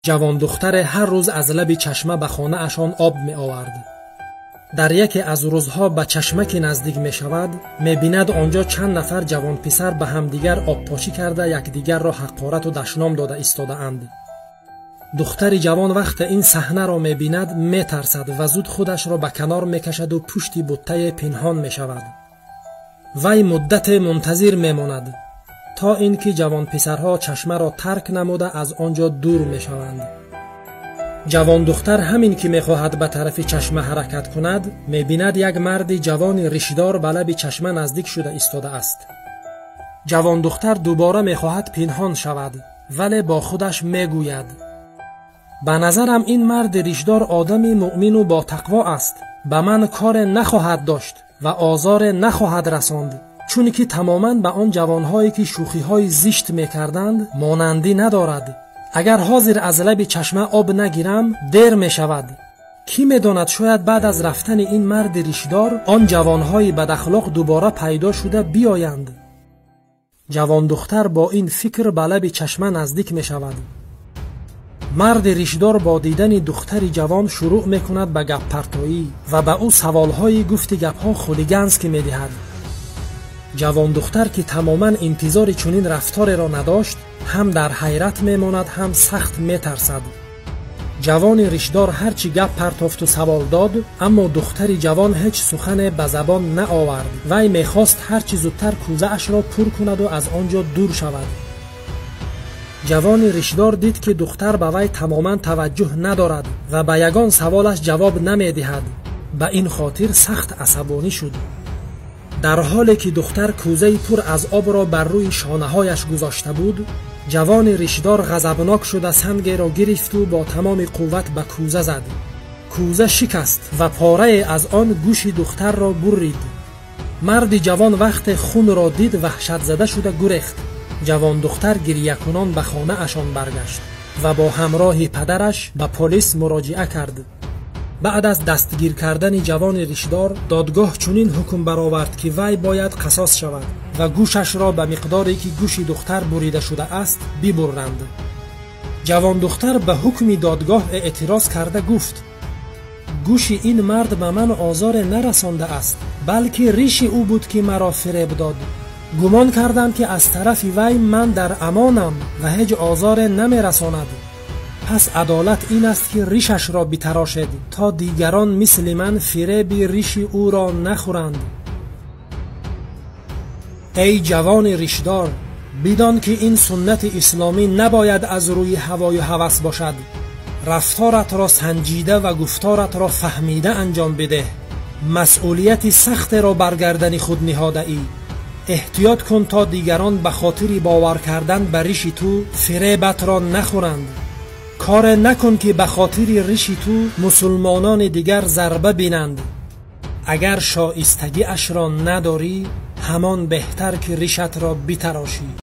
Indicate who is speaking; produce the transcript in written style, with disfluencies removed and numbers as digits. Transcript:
Speaker 1: جوان دختر هر روز از لب چشمه به خانه اشان آب می آورد. در یکی از روزها به چشمه که نزدیک می شود می بیند آنجا چند نفر جوان پسر به همدیگر آب پاشی کرده یکدیگر را حقارت و دشنام داده ایستاده اند. دختر جوان وقت این صحنه را می بیند می ترسد و زود خودش را به کنار می کشد و پشتی بوته پنهان می شود. وی مدت منتظر می ماند تا اینکه جوان پسرها چشمه را ترک نموده از آنجا دور می شوند. جوان دختر همین که می خواهد به طرف چشمه حرکت کند می بیند یک مرد جوان ریشدار به لب چشمه نزدیک شده ایستاده است. جوان دختر دوباره می خواهد پنهان شود ولی با خودش می گوید به نظرم این مرد ریشدار آدمی مؤمن و با تقوا است، به من کار نخواهد داشت و آزار نخواهد رساند، چون که تماما به آن جوانهایی که شوخی‌های زشت می‌کردند مانندی ندارد. اگر حاضر از لب چشمه آب نگیرم دیر می‌شود. کی می‌داند شاید بعد از رفتن این مرد ریشدار آن جوانهای بد اخلاق دوباره پیدا شده بیایند. جوان دختر با این فکر به لب چشمه نزدیک می‌شود. مرد ریشدار با دیدن دختر جوان شروع می‌کند به گپ پرتایی و به او سوال‌های گفت گپ‌ها خودگنز که می‌دهد. جوان دختر که تماما انتظار چنین رفتار را نداشت هم در حیرت میماند هم سخت میترسد. جوان ریشدار هرچی گپ پرتافت و سوال داد اما دختر جوان هیچ سخن به زبان نآورد. وی میخواست هرچی زودتر کوزه اش را پر کند و از آنجا دور شود. جوان ریشدار دید که دختر به وی تماما توجه ندارد و به یگان سوالش جواب نمیدهد. به این خاطر سخت عصبانی شد. در حالی که دختر کوزه پر از آب را بر روی شانه‌هایش گذاشته بود، جوان ریشدار غضبناک شده سنگ را گرفت و با تمام قوت به کوزه زد. کوزه شکست و پاره از آن گوش دختر را برید. مرد جوان وقت خون را دید وحشت زده شده گریخت. جوان دختر گریه کنان به خانه اشان برگشت و با همراه پدرش به پلیس مراجعه کرد. بعد از دستگیر کردن جوان ریشدار دادگاه چنین حکم برآورد که وی باید قصاص شود و گوشش را به مقداری که گوش دختر بریده شده است ببرند. جوان دختر به حکم دادگاه اعتراض کرده گفت گوش این مرد به من آزار نرسانده است، بلکه ریش او بود که مرا فریب داد. گمان کردم که از طرف وی من در امانم و هیچ آزار نمی رساند. پس عدالت این است که ریشش را بتراشید تا دیگران مثل من فریب ریش او را نخورند. ای جوان ریشدار، بدان که این سنت اسلامی نباید از روی هوای و هوس باشد. رفتارت را سنجیده و گفتارت را فهمیده انجام بده. مسئولیت سخت را بر گردن خود نهاده ای. احتیاط کن تا دیگران به خاطر باور کردن به ریش تو فریبت را نخورند. کار نکن که به خاطر ریش تو مسلمانان دیگر ضربه بینند. اگر شایستگی اش را نداری همان بهتر که ریشت را بتراشی.